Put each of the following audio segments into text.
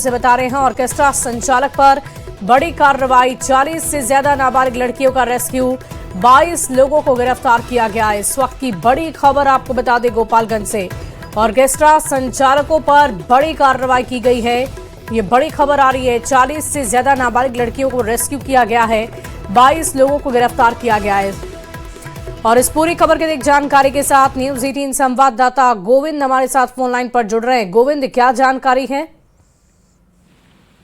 से बता रहे हैं। ऑर्केस्ट्रा संचालक पर बड़ी कार्रवाई, 40 से ज्यादा नाबालिग लड़कियों का रेस्क्यू, 22 लोगों को गिरफ्तार किया गया। इस वक्त की बड़ी खबर आपको बता दें गोपालगंज से, ऑर्केस्ट्रा संचालकों पर बड़ी कार्रवाई की गई है। ये बड़ी खबर आ रही है, 40 से ज्यादा नाबालिग लड़कियों को रेस्क्यू किया गया है, 22 लोगों को गिरफ्तार किया गया है। और इस पूरी खबर की जानकारी के साथ न्यूज़ 18 संवाददाता गोविंद हमारे साथ फोन लाइन पर जुड़ रहे हैं। गोविंद, क्या जानकारी है?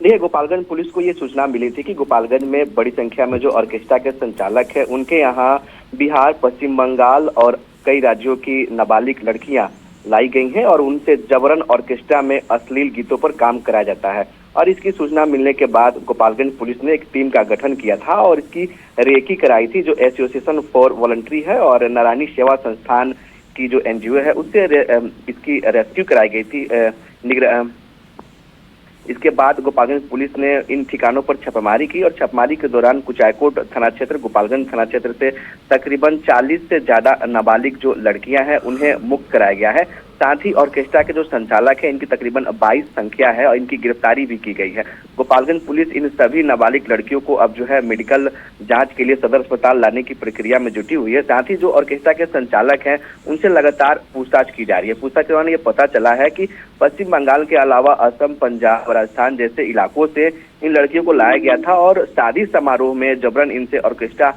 देखिए, गोपालगंज पुलिस को ये सूचना मिली थी कि गोपालगंज में बड़ी संख्या में जो ऑर्केस्ट्रा के संचालक है, उनके यहाँ बिहार, पश्चिम बंगाल और कई राज्यों की नाबालिग लड़कियां लाई गई हैं और उनसे जबरन ऑर्केस्ट्रा में अश्लील गीतों पर काम कराया जाता है। और इसकी सूचना मिलने के बाद गोपालगंज पुलिस ने एक टीम का गठन किया था और इसकी रेकी कराई थी, जो एसोसिएशन फॉर वॉलंटरी है और नारायणी सेवा संस्थान की जो एनजीओ है, उससे इसकी रेस्क्यू कराई गई थी। इसके बाद गोपालगंज पुलिस ने इन ठिकानों पर छापेमारी की और छापेमारी के दौरान कुचायकोट थाना क्षेत्र, गोपालगंज थाना क्षेत्र से तकरीबन 40 से ज्यादा नाबालिग जो लड़कियां हैं उन्हें मुक्त कराया गया है। साथ ही ऑर्केस्ट्रा के जो संचालक है, इनकी तकरीबन 22 संख्या है और इनकी गिरफ्तारी भी की गई है। गोपालगंज पुलिस इन सभी नाबालिग लड़कियों को अब जो है मेडिकल जांच के लिए सदर अस्पताल लाने की प्रक्रिया में जुटी हुई है। साथ ही जो ऑर्केस्ट्रा के संचालक हैं, उनसे लगातार पूछताछ की जा रही है। पूछताछ के दौरान ये पता चला है कि पश्चिम बंगाल के अलावा असम, पंजाब, राजस्थान जैसे इलाकों से इन लड़कियों को लाया गया था और शादी समारोह में जबरन इनसे ऑर्केस्ट्रा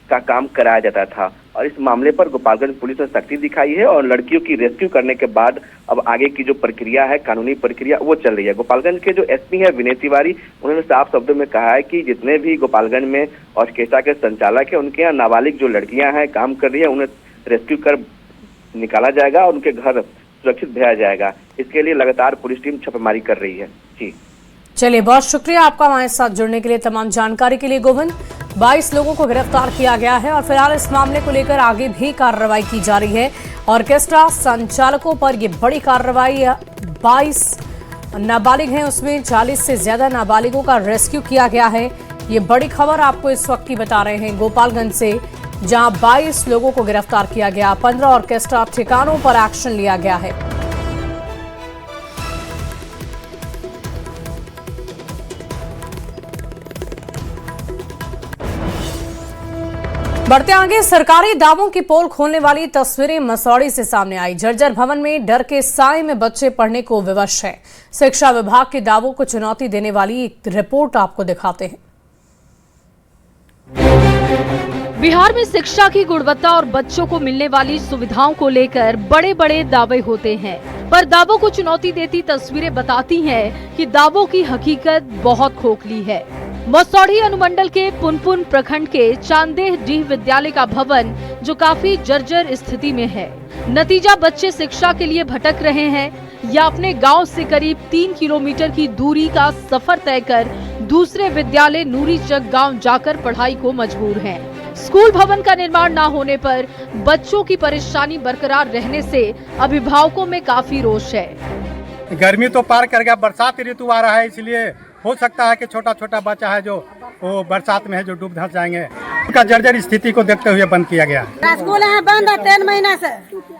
का काम कराया जाता था। और इस मामले पर गोपालगंज पुलिस ने सख्ती दिखाई है और लड़कियों की रेस्क्यू करने के बाद अब आगे की जो प्रक्रिया है, कानूनी प्रक्रिया, वो चल रही है। गोपालगंज के जो एसपी है विनय तिवारी, उन्होंने साफ शब्दों में कहा है कि जितने भी गोपालगंज में ऑर्केस्ट्रा के संचालक है, उनके यहाँ नाबालिग जो लड़कियां हैं काम कर रही है, उन्हें रेस्क्यू कर निकाला जाएगा और उनके घर सुरक्षित भेजा जाएगा। इसके लिए लगातार पुलिस टीम छापेमारी कर रही है। जी चलिए, बहुत शुक्रिया आपका हमारे साथ जुड़ने के लिए, तमाम जानकारी के लिए गोविंद। 22 लोगों को गिरफ्तार किया गया है और फिलहाल इस मामले को लेकर आगे भी कार्रवाई की जा रही है। ऑर्केस्ट्रा संचालकों पर ये बड़ी कार्रवाई, 22 नाबालिग हैं, उसमें 40 से ज्यादा नाबालिगों का रेस्क्यू किया गया है। ये बड़ी खबर आपको इस वक्त की बता रहे हैं गोपालगंज से, जहां 22 लोगों को गिरफ्तार किया गया, 15 ऑर्केस्ट्रा ठिकानों पर एक्शन लिया गया है। बढ़ते आगे, सरकारी दावों की पोल खोलने वाली तस्वीरें मसौड़ी से सामने आई। जर्जर भवन में डर के साए में बच्चे पढ़ने को विवश हैं। शिक्षा विभाग के दावों को चुनौती देने वाली एक रिपोर्ट आपको दिखाते हैं। बिहार में शिक्षा की गुणवत्ता और बच्चों को मिलने वाली सुविधाओं को लेकर बड़े बड़े दावे होते हैं, पर दावों को चुनौती देती तस्वीरें बताती हैं कि दावों की हकीकत बहुत खोखली है। मसौड़ी अनुमंडल के पुनपुन प्रखंड के चांदेह डीह विद्यालय का भवन जो काफी जर्जर स्थिति में है। नतीजा, बच्चे शिक्षा के लिए भटक रहे हैं या अपने गांव से करीब 3 किलोमीटर की दूरी का सफर तय कर दूसरे विद्यालय नूरीचक गांव जाकर पढ़ाई को मजबूर हैं। स्कूल भवन का निर्माण न होने पर बच्चों की परेशानी बरकरार रहने से अभिभावकों में काफी रोष है। गर्मी तो पार कर गया, बरसात ऋतु आ रहा है, इसलिए हो सकता है कि छोटा छोटा बच्चा है जो वो बरसात में है जो डूब धंस जाएंगे। उनका जर्जर स्थिति को देखते हुए बंद किया गया। स्कूल यहाँ बंद है 3 महीना से।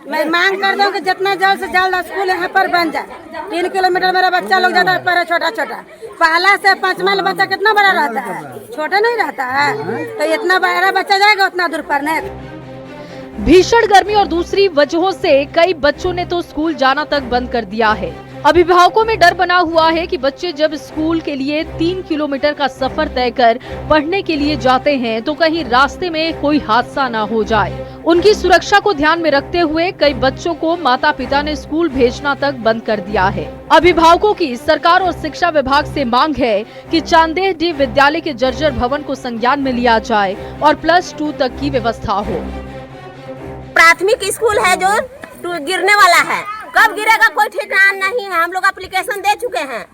मैं मांग कर दूं कि जितना जल्द से जल्द स्कूल यहाँ पर बन जाए। 3 किलोमीटर मेरा बच्चा लोग जाता है पर छोटा छोटा, पहला से 5 माइल बच्चा कितना बड़ा रहता है, छोटा नहीं रहता है। तो इतना बड़ा बच्चा जाएगा उतना दूर पढ़ने। भीषण गर्मी और दूसरी वजहों से कई बच्चों ने तो स्कूल जाना तक बंद कर दिया है। अभिभावकों में डर बना हुआ है कि बच्चे जब स्कूल के लिए 3 किलोमीटर का सफर तय कर पढ़ने के लिए जाते हैं तो कहीं रास्ते में कोई हादसा ना हो जाए। उनकी सुरक्षा को ध्यान में रखते हुए कई बच्चों को माता पिता ने स्कूल भेजना तक बंद कर दिया है। अभिभावकों की सरकार और शिक्षा विभाग से मांग है कि चांदेह डीह विद्यालय के जर्जर भवन को संज्ञान में लिया जाए और +2 तक की व्यवस्था हो। प्राथमिक स्कूल है जो गिरने वाला है, कब गिरेगा कोई ठिकाना नहीं है। हम लोग एप्लीकेशन दे चुके हैं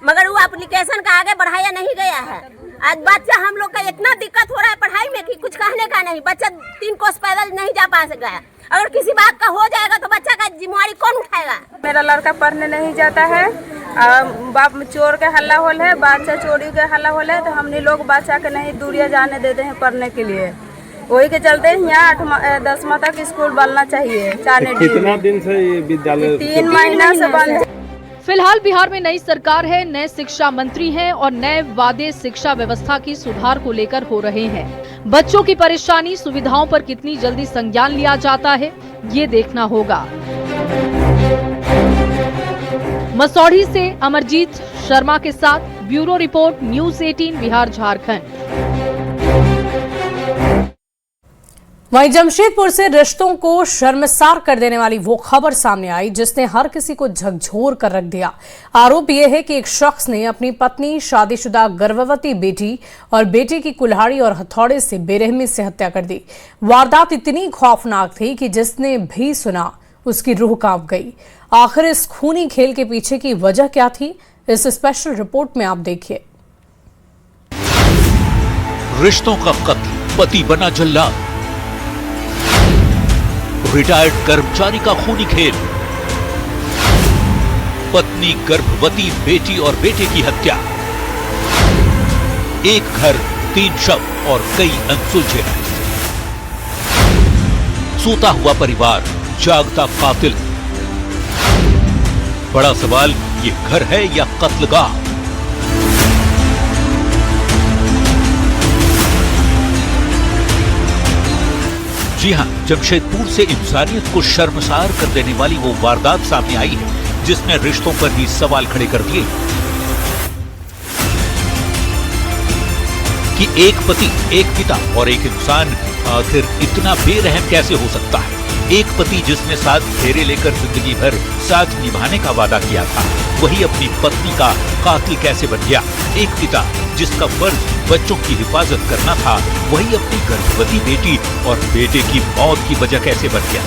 मगर वो एप्लीकेशन का आगे बढ़ाया नहीं गया है। आज बच्चा हम लोग का इतना दिक्कत हो रहा है पढ़ाई में कि कुछ कहने का नहीं। बच्चा 3 कोस पैदल नहीं जा पा सका। अगर किसी बात का हो जाएगा तो बच्चा का जिम्मेवारी कौन उठाएगा? मेरा लड़का पढ़ने नहीं जाता है, बाप चोर के हल्ला होल है, बच्चा चोरी के हल्ला होल है, तो हमने लोग बच्चा के नहीं दूरिया जाने देते हैं पढ़ने के लिए। वही के चलते यहाँ 8-10वां तक स्कूल बनना चाहिए। कितना दिन से ये विद्यालय? 3 महीना से बंद। फिलहाल बिहार में नई सरकार है, नए शिक्षा मंत्री हैं और नए वादे शिक्षा व्यवस्था की सुधार को लेकर हो रहे हैं। बच्चों की परेशानी, सुविधाओं पर कितनी जल्दी संज्ञान लिया जाता है, ये देखना होगा। मसौढ़ी से अमरजीत शर्मा के साथ bureau report, news 18 Bihar Jharkhand. वहीं जमशेदपुर से रिश्तों को शर्मसार कर देने वाली वो खबर सामने आई जिसने हर किसी को झकझोर कर रख दिया। आरोप यह है कि एक शख्स ने अपनी पत्नी, शादीशुदा गर्भवती बेटी और बेटे की कुल्हाड़ी और हथौड़े से बेरहमी से हत्या कर दी। वारदात इतनी खौफनाक थी कि जिसने भी सुना उसकी रूह कांप गई। आखिर इस खूनी खेल के पीछे की वजह क्या थी, इस स्पेशल रिपोर्ट में आप देखिए। रिश्तों का कत्ल, पति बना जल्लाद, रिटायर्ड कर्मचारी का खूनी खेल, पत्नी, गर्भवती बेटी और बेटे की हत्या, एक घर, 3 शव और कई अनसुलझे रहस्य, सोता हुआ परिवार, जागता कातिल। बड़ा सवाल, ये घर है या कत्लगाह? जी हां, जमशेदपुर से इंसानियत को शर्मसार कर देने वाली वो वारदात सामने आई है जिसने रिश्तों पर ही सवाल खड़े कर दिए कि एक पति, एक पिता और एक इंसान आखिर इतना बेरहम कैसे हो सकता है। एक पति जिसने 7 फेरे लेकर जिंदगी भर साथ निभाने का वादा किया था, वही अपनी पत्नी का कातिल कैसे बन गया। एक पिता जिसका फर्ज बच्चों की हिफाजत करना था, वही अपनी गर्भवती बेटी और बेटे की मौत की वजह कैसे बन गया।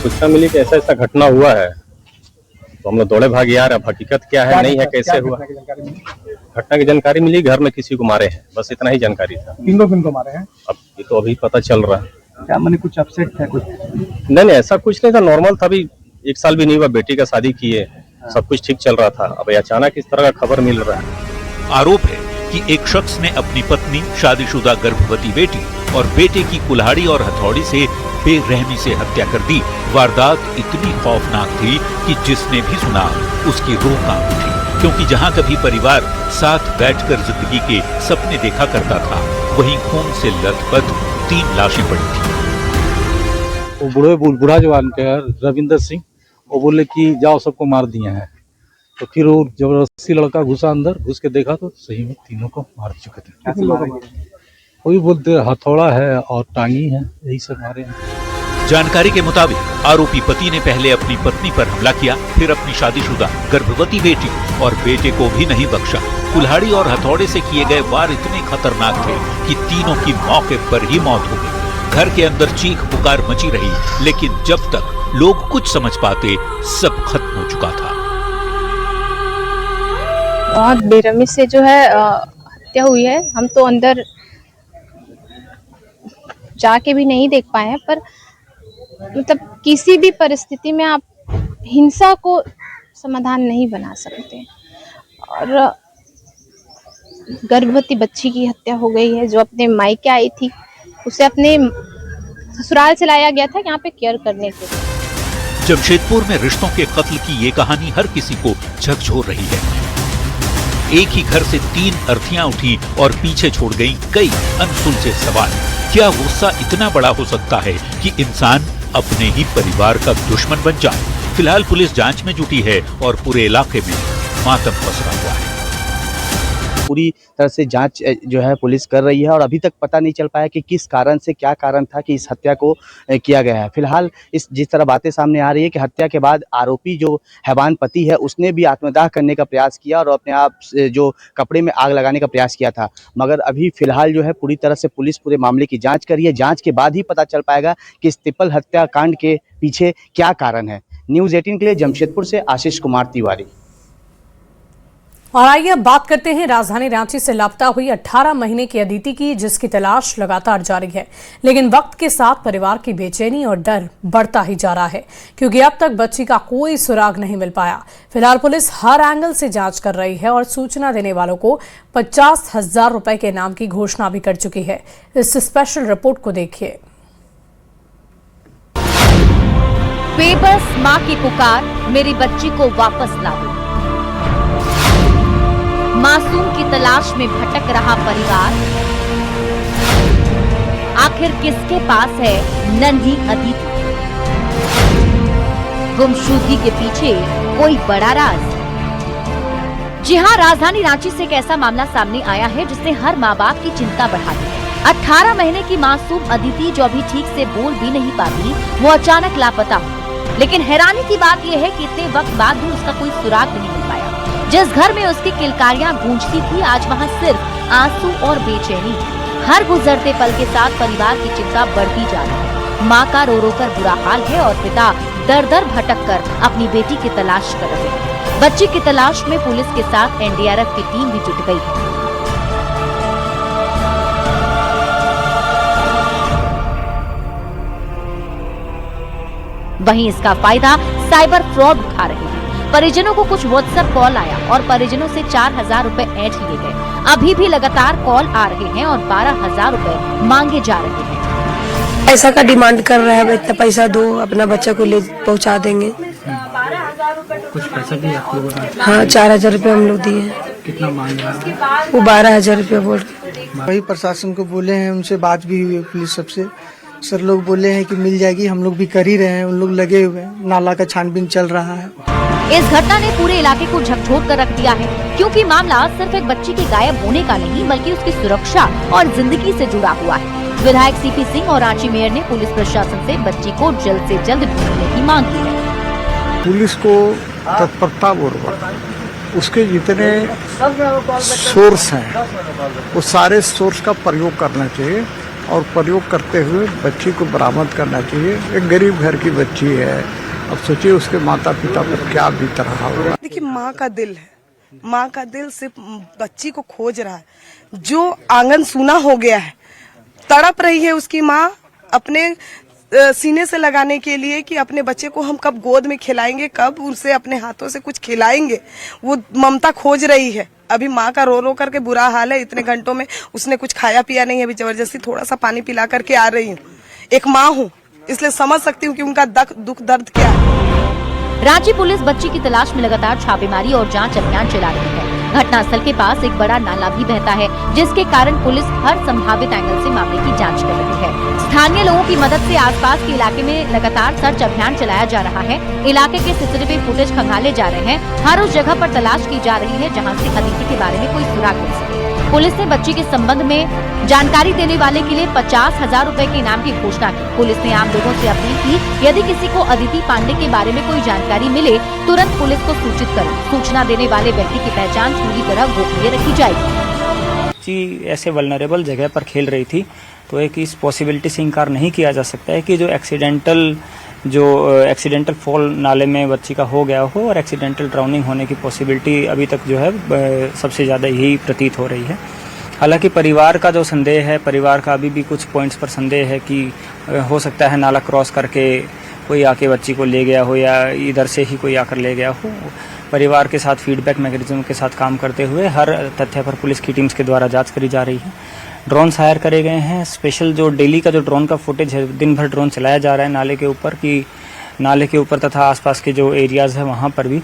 सूचना मिली कि ऐसा घटना हुआ है, तो हम लोग दौड़े भागे यार, अब हकीकत क्या है, नहीं है, कैसे हुआ। घटना की जानकारी मिली, घर में किसी को मारे हैं, बस इतना ही जानकारी था। किनको मारे हैं अब ये तो अभी पता चल रहा है। क्या मैंने कुछ अपसेट था कुछ? नहीं, ऐसा कुछ नहीं था, नॉर्मल था। अभी 1 साल भी नहीं हुआ, बेटी का शादी किए, सब कुछ ठीक चल रहा था। अब अचानक इस तरह का खबर मिल रहा है। आरोप है कि एक शख्स ने अपनी पत्नी, शादीशुदा गर्भवती बेटी और बेटे की कुल्हाड़ी और हथौड़ी से बेरहमी से हत्या कर दी। वारदात इतनी खौफनाक थी कि जिसने भी सुना उसकी रूह कांप उठी, क्योंकि जहां कभी परिवार साथ बैठकर जिंदगी के सपने देखा करता था, वहीं खून से लथपथ 3 लाशें पड़ी थी। वो बूढ़ा जवान के रविंदर सिंह, वो बोले कि जाओ, सबको मार दिए हैं। तो फिर वो जबरदस्ती लड़का घुसा अंदर, घुस के देखा तो सही में तीनों को मार चुके थे। वही बोलते हथौड़ा है और टांगी है, यही सब मारे हैं। जानकारी के मुताबिक आरोपी पति ने पहले अपनी पत्नी पर हमला किया, फिर अपनी शादीशुदा गर्भवती बेटी और बेटे को भी नहीं बख्शा। कुल्हाड़ी और हथौड़े से किए गए वार इतने खतरनाक थे कि तीनों की मौके पर ही मौत हो गई। घर के अंदर चीख पुकार मची रही, लेकिन जब तक लोग कुछ समझ पाते, सब खत्म हो चुका था। बहुत बेरहमी से जो है हत्या हुई है। हम तो अंदर जाके भी नहीं देख पाए हैं, पर मतलब किसी भी परिस्थिति में आप हिंसा को समाधान नहीं बना सकते। और गर्भवती बच्ची की हत्या हो गई है, जो अपने मायके आई थी, उसे अपने ससुराल से लाया गया था यहाँ पे केयर करने के लिए। जमशेदपुर में रिश्तों के कत्ल की ये कहानी हर किसी को झकझोर रही है। एक ही घर से 3 अर्थियां उठी और पीछे छोड़ गई कई अनसुलझे सवाल। क्या गुस्सा इतना बड़ा हो सकता है कि इंसान अपने ही परिवार का दुश्मन बन जाए? फिलहाल पुलिस जांच में जुटी है और पूरे इलाके में मातम पसरा हुआ है। पूरी तरह से जांच जो है पुलिस कर रही है और अभी तक पता नहीं चल पाया कि किस कारण से, क्या कारण था कि इस हत्या को किया गया है। फिलहाल जिस तरह बातें सामने आ रही है कि हत्या के बाद आरोपी जो हैवान पति है, उसने भी आत्मदाह करने का प्रयास किया और अपने आप जो कपड़े में आग लगाने का प्रयास किया था। मगर अभी फिलहाल जो है पूरी तरह से पुलिस पूरे मामले की जाँच कर रही है। जाँच के बाद ही पता चल पाएगा कि इस ट्रिपल हत्याकांड के पीछे क्या कारण है। न्यूज़ 18 के लिए जमशेदपुर से आशीष कुमार तिवारी। और आइए अब बात करते हैं राजधानी रांची से लापता हुई 18 महीने की अदिति की, जिसकी तलाश लगातार जारी है। लेकिन वक्त के साथ परिवार की बेचैनी और डर बढ़ता ही जा रहा है, क्योंकि अब तक बच्ची का कोई सुराग नहीं मिल पाया। फिलहाल पुलिस हर एंगल से जांच कर रही है और सूचना देने वालों को 50,000 रुपए के इनाम की घोषणा भी कर चुकी है। इस स्पेशल रिपोर्ट को देखिए। बेबस मां की पुकार, मेरी बच्ची को वापस लाओ। मासूम की तलाश में भटक रहा परिवार। आखिर किसके पास है नन्ही अदिति? गुमशुदगी के पीछे कोई बड़ा राज? जी हां, राजधानी रांची से एक ऐसा मामला सामने आया है जिसने हर माँ बाप की चिंता बढ़ा दी है। 18 महीने की मासूम अदिति, जो अभी ठीक से बोल भी नहीं पाती, वो अचानक लापता हुई। लेकिन हैरानी की बात यह है कि इतने वक्त बाद भी उसका कोई सुराग नहीं मिल पाया। जिस घर में उसकी किलकारियां गूंजती थी, आज वहाँ सिर्फ आंसू और बेचैनी। हर गुजरते पल के साथ परिवार की चिंता बढ़ती जा रही है। माँ का रो रो कर बुरा हाल है और पिता दर दर भटक कर अपनी बेटी की तलाश कर रहे हैं। बच्ची की तलाश में पुलिस के साथ एनडीआरएफ की टीम भी जुट गई है। वहीं इसका फायदा साइबर फ्रॉड उठा रहे हैं। परिजनों को कुछ व्हाट्सएप कॉल आया और परिजनों से 4,000 रुपए ऐंठ लिए गए। अभी भी लगातार कॉल आ रहे हैं और 12,000 रुपए मांगे जा रहे हैं। पैसा का डिमांड कर रहा है, इतना पैसा दो, अपना बच्चा को ले पहुंचा देंगे। कुछ पैसा भी आप लोगों ने? हाँ, 4,000 रुपए हम लोग दिए हैं। कितना मांग रहा है? वो 12,000 रुपए बोल रहे। वही प्रशासन को बोले हैं, उनसे बात भी हुई है पुलिस सबसे। सर लोग बोले हैं कि मिल जाएगी, हम लोग भी कर ही रहे हैं, उन लोग लगे हुए हैं, नाला का छानबीन चल रहा है। इस घटना ने पूरे इलाके को झकझोर कर रख दिया है, क्योंकि मामला सिर्फ एक बच्ची के गायब होने का नहीं, बल्कि उसकी सुरक्षा और जिंदगी से जुड़ा हुआ है। विधायक सीपी सिंह और रांची मेयर ने पुलिस प्रशासन से बच्ची को जल्द से जल्द ढूंढने की मांग की है। पुलिस को तत्परता पूर्वक उसके जितने सोर्स हैं, वो सारे सोर्स का प्रयोग करना चाहिए और प्रयोग करते हुए बच्ची को बरामद करना चाहिए। एक गरीब घर की बच्ची है, अब सोचिए उसके माता पिता पर क्या बीत रहा होगा। देखिए, माँ का दिल है, माँ का दिल सिर्फ बच्ची को खोज रहा है। जो आंगन सूना हो गया है, तड़प रही है उसकी माँ अपने सीने से लगाने के लिए कि अपने बच्चे को हम कब गोद में खिलाएंगे, कब उसे अपने हाथों से कुछ खिलाएंगे। वो ममता खोज रही है। अभी माँ का रो रो करके बुरा हाल है। इतने घंटों में उसने कुछ खाया पिया नहीं है। अभी जबरदस्ती थोड़ा सा पानी पिला करके आ रही हूँ। एक माँ हूँ, इसलिए समझ सकती हूँ कि उनका दुख दर्द क्या है। रांची पुलिस बच्ची की तलाश में लगातार छापेमारी और जांच अभियान चला रही है। घटनास्थल के पास एक बड़ा नाला भी बहता है, जिसके कारण पुलिस हर संभावित एंगल से मामले की जांच कर रही है। स्थानीय लोगों की मदद से आसपास के इलाके में लगातार सर्च अभियान चलाया जा रहा है। इलाके के सीसीटीवी फुटेज खंगाले जा रहे हैं। हर उस जगह पर तलाश की जा रही है जहां से अदिति के बारे में कोई सुराग मिल सके। पुलिस ने बच्ची के संबंध में जानकारी देने वाले के लिए 50,000 रुपए के इनाम की घोषणा की। पुलिस ने आम लोगों से अपील की, यदि किसी को अदिति पांडे के बारे में कोई जानकारी मिले, तुरंत पुलिस को सूचित करें। सूचना देने वाले व्यक्ति की पहचान पूरी तरह गोपनीय रखी जाएगी। बच्ची ऐसे वल्नरेबल जगह पर खेल रही थी, तो एक इस पॉसिबिलिटी से इनकार नहीं किया जा सकता है कि जो एक्सीडेंटल फॉल नाले में बच्ची का हो गया हो और एक्सीडेंटल ड्राउनिंग होने की पॉसिबिलिटी अभी तक जो है सबसे ज़्यादा यही प्रतीत हो रही है। हालांकि परिवार का जो संदेह है, परिवार का अभी भी कुछ पॉइंट्स पर संदेह है कि हो सकता है नाला क्रॉस करके कोई आके बच्ची को ले गया हो या इधर से ही कोई आकर ले गया हो। परिवार के साथ फीडबैक मैकेनिज्म के साथ काम करते हुए हर तथ्य पर पुलिस की टीम्स के द्वारा जांच करी जा रही है। ड्रोन हायर करे गए हैं। स्पेशल जो डेली का जो ड्रोन का फुटेज है, दिन भर ड्रोन चलाया जा रहा है नाले के ऊपर, कि नाले के ऊपर तथा आसपास के जो एरियाज़ है वहाँ पर भी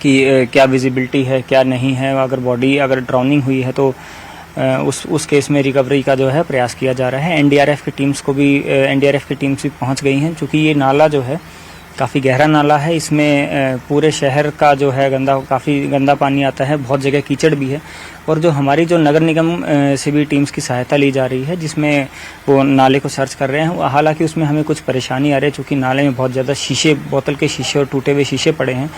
कि क्या विजिबिलिटी है, क्या नहीं है। अगर ड्राउनिंग हुई है तो उस केस में रिकवरी का जो है प्रयास किया जा रहा है। एनडीआरएफ की टीम्स भी पहुँच गई हैं, चूँकि ये नाला जो है काफ़ी गहरा नाला है। इसमें पूरे शहर का जो है काफ़ी गंदा पानी आता है, बहुत जगह कीचड़ भी है। और जो हमारी जो नगर निगम से भी टीम्स की सहायता ली जा रही है, जिसमें वो नाले को सर्च कर रहे हैं। हालांकि उसमें हमें कुछ परेशानी आ रही है, चूँकि नाले में बहुत ज़्यादा शीशे, बोतल के शीशे और टूटे हुए शीशे पड़े हैं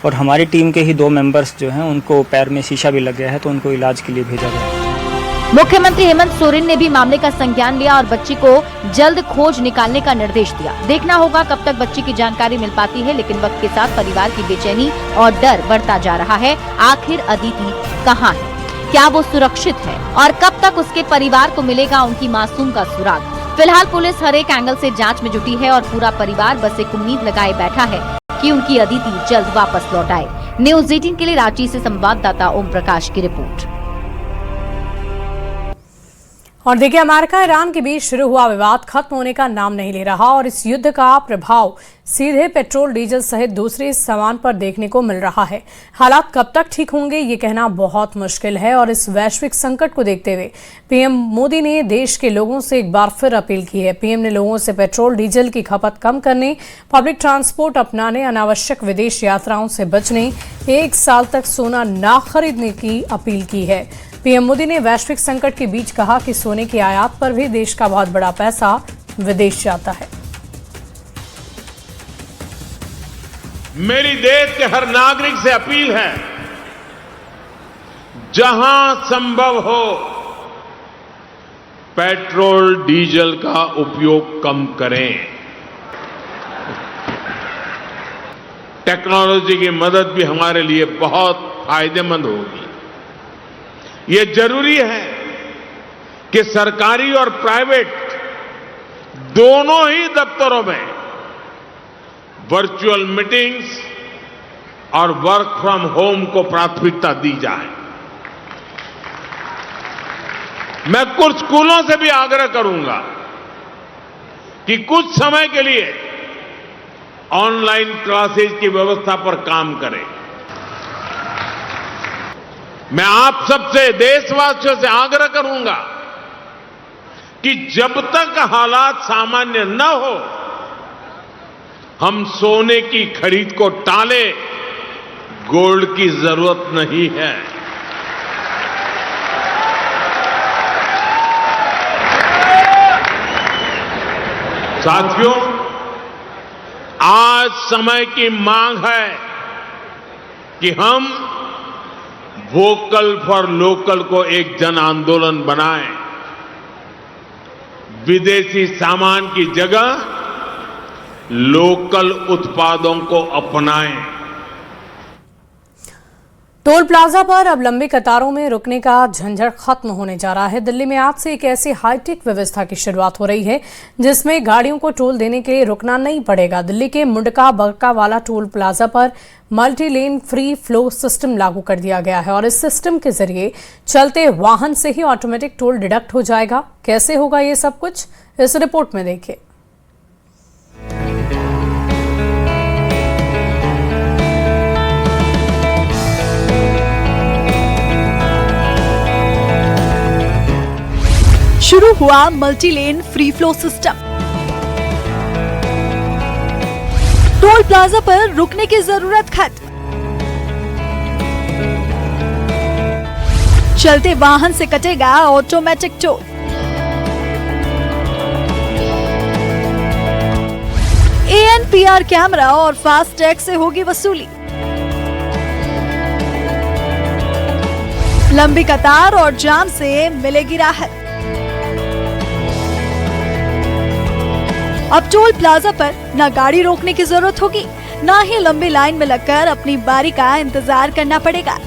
और हमारी टीम के ही 2 मेंबर्स जो हैं उनको पैर में शीशा भी लग गया है, तो उनको इलाज के लिए भेजा गया है। मुख्यमंत्री हेमंत सोरेन ने भी मामले का संज्ञान लिया और बच्ची को जल्द खोज निकालने का निर्देश दिया। देखना होगा कब तक बच्ची की जानकारी मिल पाती है, लेकिन वक्त के साथ परिवार की बेचैनी और डर बढ़ता जा रहा है। आखिर अदिति कहाँ है, क्या वो सुरक्षित है और कब तक उसके परिवार को मिलेगा उनकी मासूम का सुराग? फिलहाल पुलिस हर एक एंगल से जांच में जुटी है और पूरा परिवार बस एक उम्मीद लगाए बैठा है कि उनकी अदिति जल्द वापस लौट आए। न्यूज़ 18 के लिए रांची से संवाददाता ओम प्रकाश की रिपोर्ट। और देखिए, अमेरिका ईरान के बीच शुरू हुआ विवाद खत्म होने का नाम नहीं ले रहा और इस युद्ध का प्रभाव सीधे पेट्रोल डीजल सहित दूसरे सामान पर देखने को मिल रहा है। हालात कब तक ठीक होंगे ये कहना बहुत मुश्किल है और इस वैश्विक संकट को देखते हुए पीएम मोदी ने देश के लोगों से एक बार फिर अपील की है। पीएम ने लोगों से पेट्रोल डीजल की खपत कम करने, पब्लिक ट्रांसपोर्ट अपनाने, अनावश्यक विदेश यात्राओं से बचने, 1 साल तक सोना ना खरीदने की अपील की है। पीएम मोदी ने वैश्विक संकट के बीच कहा कि सोने की आयात पर भी देश का बहुत बड़ा पैसा विदेश जाता है। मेरी देश के हर नागरिक से अपील है, जहां संभव हो पेट्रोल डीजल का उपयोग कम करें। टेक्नोलॉजी की मदद भी हमारे लिए बहुत फायदेमंद होगी। ये जरूरी है कि सरकारी और प्राइवेट दोनों ही दफ्तरों में वर्चुअल मीटिंग्स और वर्क फ्रॉम होम को प्राथमिकता दी जाए। मैं कुछ स्कूलों से भी आग्रह करूंगा कि कुछ समय के लिए ऑनलाइन क्लासेज की व्यवस्था पर काम करें। मैं आप सबसे, देशवासियों से आग्रह करूंगा कि जब तक हालात सामान्य न हो हम सोने की खरीद को टालें। गोल्ड की जरूरत नहीं है। साथियों, आज समय की मांग है कि हम वोकल फॉर लोकल को एक जन आंदोलन बनाएं। विदेशी सामान की जगह लोकल उत्पादों को अपनाएं। टोल प्लाजा पर अब लंबी कतारों में रुकने का झंझट खत्म होने जा रहा है। दिल्ली में आज से एक ऐसी हाईटेक व्यवस्था की शुरुआत हो रही है जिसमें गाड़ियों को टोल देने के लिए रुकना नहीं पड़ेगा। दिल्ली के मुंडका बरकावाला टोल प्लाजा पर multi lane free flow system लागू कर दिया गया है और इस सिस्टम के जरिए चलते वाहन से ही ऑटोमेटिक टोल डिडक्ट हो जाएगा। कैसे होगा ये सब कुछ, इस रिपोर्ट में देखिए। शुरू हुआ multi lane free flow system. Toll plaza पर रुकने की जरूरत खत्म। चलते वाहन से कटेगा ऑटोमेटिक टोल। ANPR कैमरा और फास्टैग से होगी वसूली। लंबी कतार और जाम से मिलेगी राहत। अब टोल प्लाजा पर न गाड़ी रोकने की जरूरत होगी, न ही लंबी लाइन में लगकर अपनी बारी का इंतजार करना पड़ेगा।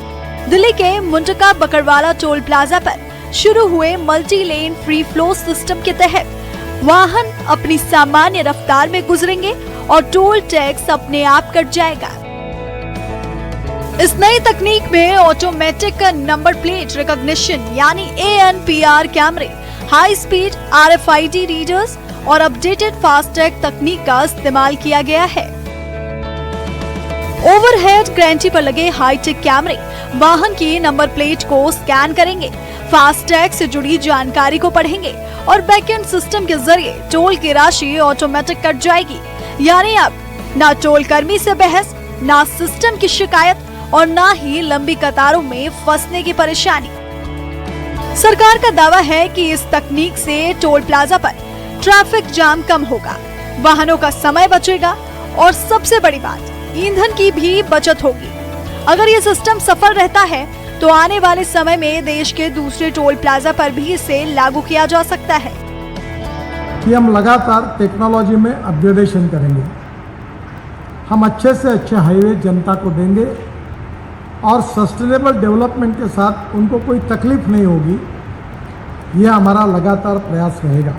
दिल्ली के मुंडका बकरवाला टोल प्लाजा पर शुरू हुए multi lane free flow system के तहत वाहन अपनी सामान्य रफ्तार में गुजरेंगे और टोल टैक्स अपने आप कट जाएगा। इस नई तकनीक में ऑटोमेटिक नंबर प्लेट रिकॉग्निशन यानी ANPR कैमरे, हाई स्पीड RFID रीडर्स और अपडेटेड फास्टैग तकनीक का इस्तेमाल किया गया है। ओवरहेड ग्रेंटी पर लगे हाईटेक कैमरे वाहन की नंबर प्लेट को स्कैन करेंगे, फास्टैग से जुड़ी जानकारी को पढ़ेंगे और बैकएंड सिस्टम के जरिए टोल की राशि ऑटोमेटिक कट जाएगी। यानी अब ना टोल कर्मी से बहस, ना सिस्टम की शिकायत और ना ही लंबी कतारों में फंसने की परेशानी। सरकार का दावा है कि इस तकनीक से टोल प्लाजा पर ट्रैफिक जाम कम होगा, वाहनों का समय बचेगा और सबसे बड़ी बात, ईंधन की भी बचत होगी। अगर ये सिस्टम सफल रहता है तो आने वाले समय में देश के दूसरे टोल प्लाजा पर भी इसे लागू किया जा सकता है। कि हम लगातार टेक्नोलॉजी में अपग्रेडेशन करेंगे, हम अच्छे से अच्छे हाईवे जनता को देंगे और सस्टेनेबल डेवलपमेंट के साथ उनको कोई तकलीफ नहीं होगी। ये हमारा लगातार प्रयास रहेगा।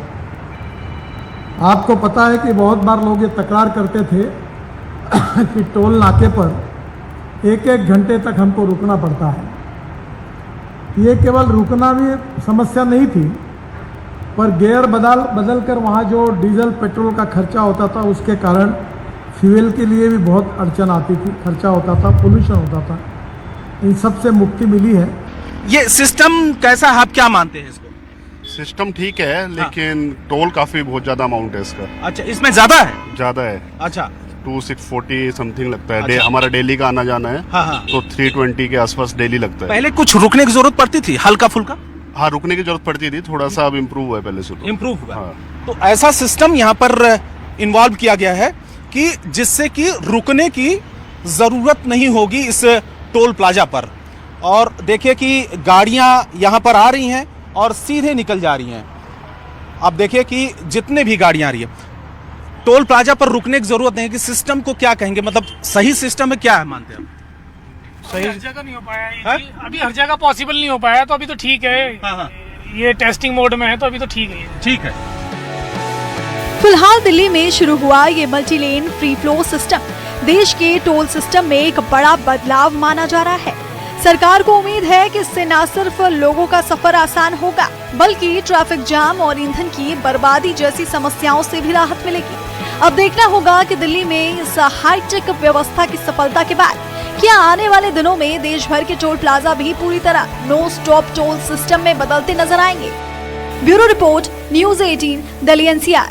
आपको पता है कि बहुत बार लोग ये तकरार करते थे कि टोल नाके पर 1-1 घंटे तक हमको रुकना पड़ता है। ये केवल रुकना भी समस्या नहीं थी, पर गियर बदल कर वहाँ जो डीजल पेट्रोल का खर्चा होता था, उसके कारण फ्यूल के लिए भी बहुत अड़चन आती थी, खर्चा होता था, पोल्यूशन होता था। इन सब से मुक्ति मिली है। ये सिस्टम कैसा है, आप क्या मानते हैं इसको? सिस्टम ठीक है, लेकिन टोल काफी बहुत ज्यादा अमाउंट है इसका। अच्छा, इसमें ज्यादा है? ज्यादा है। अच्छा, 2640 समथिंग लगता है। अच्छा। हमारा डेली का आना जाना है। हाँ, हाँ। तो 320 के आसपास डेली लगता है। पहले कुछ रुकने की जरूरत पड़ती थी, हल्का फुल्का? हाँ, रुकने की जरूरत पड़ती थी, थोड़ा सा अब इम्प्रूव हुआ है पहले से। इम्प्रूव हुआ। हाँ। तो ऐसा सिस्टम यहाँ पर इन्वॉल्व किया गया है कि जिससे कि रुकने की जरूरत नहीं होगी इस टोल प्लाजा पर। और देखिए कि गाड़ियां यहाँ पर आ रही हैं और सीधे निकल जा रही हैं। आप देखिए कि जितने भी गाड़ियां आ रही है, टोल प्लाजा पर रुकने की जरूरत नहीं है। कि सिस्टम को क्या कहेंगे, मतलब सही सिस्टम है, क्या है मानते हैं? सही हर जगह नहीं हो पाया है? अभी हर जगह पॉसिबल नहीं हो पाया, तो अभी तो ठीक है। ये टेस्टिंग मोड में है, तो अभी तो ठीक है। ठीक है। फिलहाल दिल्ली में शुरू हुआ ये multi lane free flow system देश के टोल सिस्टम में एक बड़ा बदलाव माना जा रहा है। सरकार को उम्मीद है कि इससे न सिर्फ लोगों का सफर आसान होगा, बल्कि ट्रैफिक जाम और ईंधन की बर्बादी जैसी समस्याओं से भी राहत मिलेगी। अब देखना होगा कि दिल्ली में इस हाईटेक व्यवस्था की सफलता के बाद क्या आने वाले दिनों में देश भर के टोल प्लाजा भी पूरी तरह नो स्टॉप टोल सिस्टम में बदलते नजर आएंगे। Bureau report, news 18, Delhi NCR।